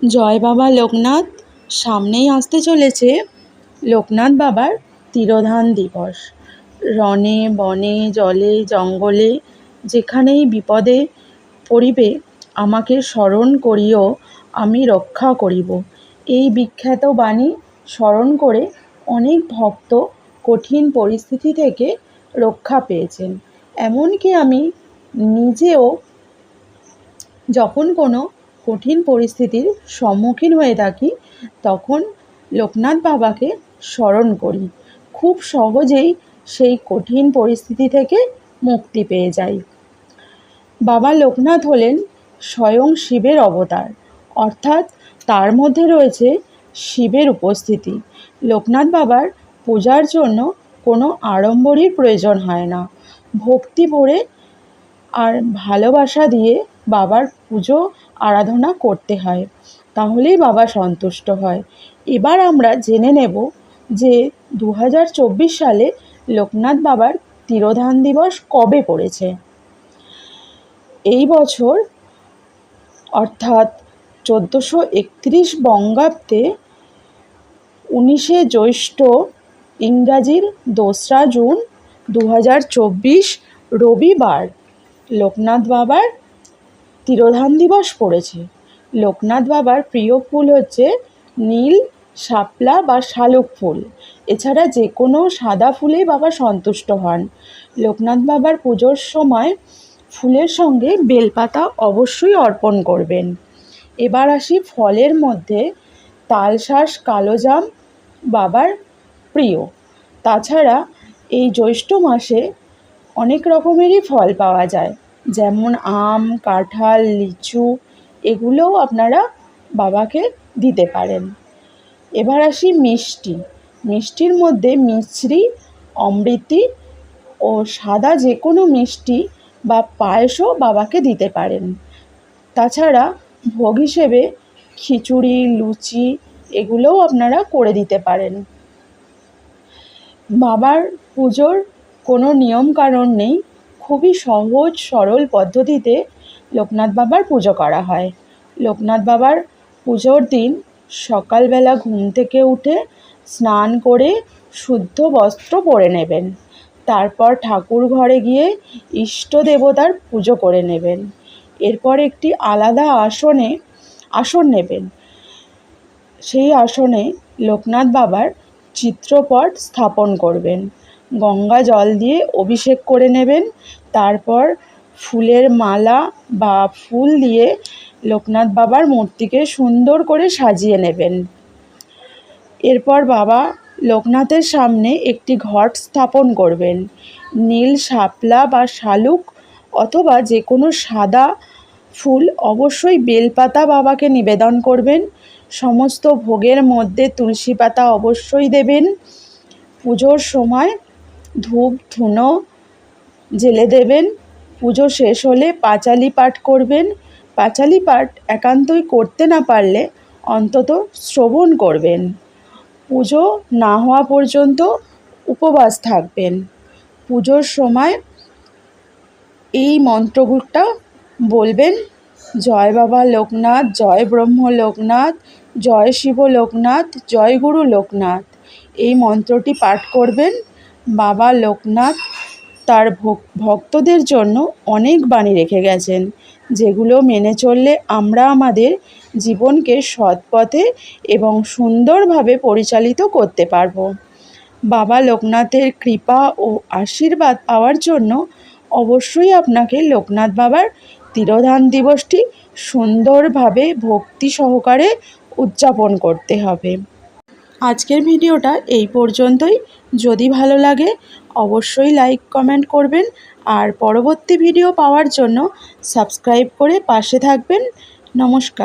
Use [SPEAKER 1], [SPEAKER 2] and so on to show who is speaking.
[SPEAKER 1] জয় বাবা লোকনাথ। সামনেই আসতে চলেছে লোকনাথ বাবার তিরোধান দিবস। রণে বনে জলে জঙ্গলে যেখানেই বিপদে পড়িবে আমাকে স্মরণ করিও, আমি রক্ষা করিব। এই বিখ্যাত বাণী স্মরণ করে অনেক ভক্ত কঠিন পরিস্থিতি থেকে রক্ষা পেয়েছেন। এমনকি আমি নিজেও যখন কোনো কঠিন পরিস্থিতির সম্মুখীন হয়ে থাকি তখন লোকনাথ বাবাকে স্মরণ করি। খুব সহজেই সেই কঠিন পরিস্থিতি থেকে মুক্তি পেয়ে যাই। বাবা লোকনাথ হলেন স্বয়ং শিবের অবতার, অর্থাৎ তার মধ্যে রয়েছে শিবের উপস্থিতি। লোকনাথ বাবার পূজার জন্য কোনো আড়ম্বরের প্রয়োজন হয় না। ভক্তি ভরে আর ভালোবাসা দিয়ে বাবার পুজো আরাধনা করতে হয়, তাহলেই বাবা সন্তুষ্ট হয়। এবার আমরা জেনে নেব যে 2024 সালে লোকনাথ বাবার তিরোধান দিবস কবে পড়েছে। এই বছর অর্থাৎ 1431 বঙ্গাব্দে 19শে জ্যৈষ্ঠ, ইংরাজির 2রা জুন 2024 রবিবার লোকনাথ বাবার তিরোধান দিবস পড়েছে। লোকনাথ বাবার প্রিয় ফুল হচ্ছে নীল, শাপলা বা শালুক ফুল। এছাড়া যে কোনো সাদা ফুলেই বাবা সন্তুষ্ট হন। লোকনাথ বাবার পুজোর সময় ফুলের সঙ্গে বেলপাতা অবশ্যই অর্পণ করবেন। এবার আসি ফলের মধ্যে তালশাঁস, কালোজাম বাবার প্রিয়। তাছাড়া এই জ্যৈষ্ঠ মাসে অনেক রকমেরই ফল পাওয়া যায়, যেমন আম, কাঁঠাল, লিচু, এগুলোও আপনারা বাবাকে দিতে পারেন। এবার আসি মিষ্টি। মিষ্টির মধ্যে মিছরি, অমৃতি ও সাদা যে কোনো মিষ্টি বা পায়েসও বাবাকে দিতে পারেন। তাছাড়া ভোগ হিসেবে খিচুড়ি, লুচি এগুলোও আপনারা করে দিতে পারেন। বাবার পুজোর কোনো নিয়ম কানুন নেই, খুবই সহজ সরল পদ্ধতিতে লোকনাথ বাবার পুজো করা হয়। লোকনাথ বাবার পুজোর দিন সকালবেলা ঘুম থেকে উঠে স্নান করে শুদ্ধ বস্ত্র পরে নেবেন। তারপর ঠাকুর ঘরে গিয়ে ইষ্ট দেবতার পুজো করে নেবেন। এরপর একটি আলাদা আসন নেবেন। সেই আসনে লোকনাথ বাবার চিত্রপট স্থাপন করবেন। গঙ্গা জল দিয়ে অভিষেক করে নেবেন। তারপর ফুলের মালা বা ফুল দিয়ে লোকনাথ বাবার মূর্তিকে সুন্দর করে সাজিয়ে নেবেন। এরপর বাবা লোকনাথের সামনে একটি ঘট স্থাপন করবেন। নীল, শাপলা বা শালুক অথবা যে কোনো সাদা ফুল, অবশ্যই বেলপাতা বাবাকে নিবেদন করবেন। সমস্ত ভোগের মধ্যে তুলসী পাতা অবশ্যই দেবেন। পুজোর সময় ধূপ ধুনো জেলে দেবেন। পুজো শেষ হলে পাঁচালি পাঠ করবেন। পাঁচালি পাঠ একান্তই করতে না পারলে অন্তত শ্রবণ করবেন। পুজো না হওয়া পর্যন্ত উপবাস থাকবেন। পুজোর সময় এই মন্ত্রটা বলবেন: জয় বাবা লোকনাথ, জয় ব্রহ্ম লোকনাথ, জয় শিব লোকনাথ, জয় গুরু লোকনাথ। এই মন্ত্রটি পাঠ করবেন। বাবা লোকনাথ তার ভক্তদের জন্য অনেক বাণী রেখে গেছেন, যেগুলো মেনে চললে আমরা আমাদের জীবনকে সৎ পথে এবং সুন্দরভাবে পরিচালিত করতে পারব। বাবা লোকনাথের কৃপা ও আশীর্বাদ পাওয়ার জন্য অবশ্যই আপনাকে লোকনাথ বাবার তিরোধান দিবসটি সুন্দরভাবে ভক্তি সহকারে উদযাপন করতে হবে। আজকের ভিডিওটা এই পর্যন্তই। যদি ভালো লাগে অবশ্যই লাইক কমেন্ট করবেন, আর পরবর্তী ভিডিও পাওয়ার জন্য সাবস্ক্রাইব করে পাশে থাকবেন। নমস্কার।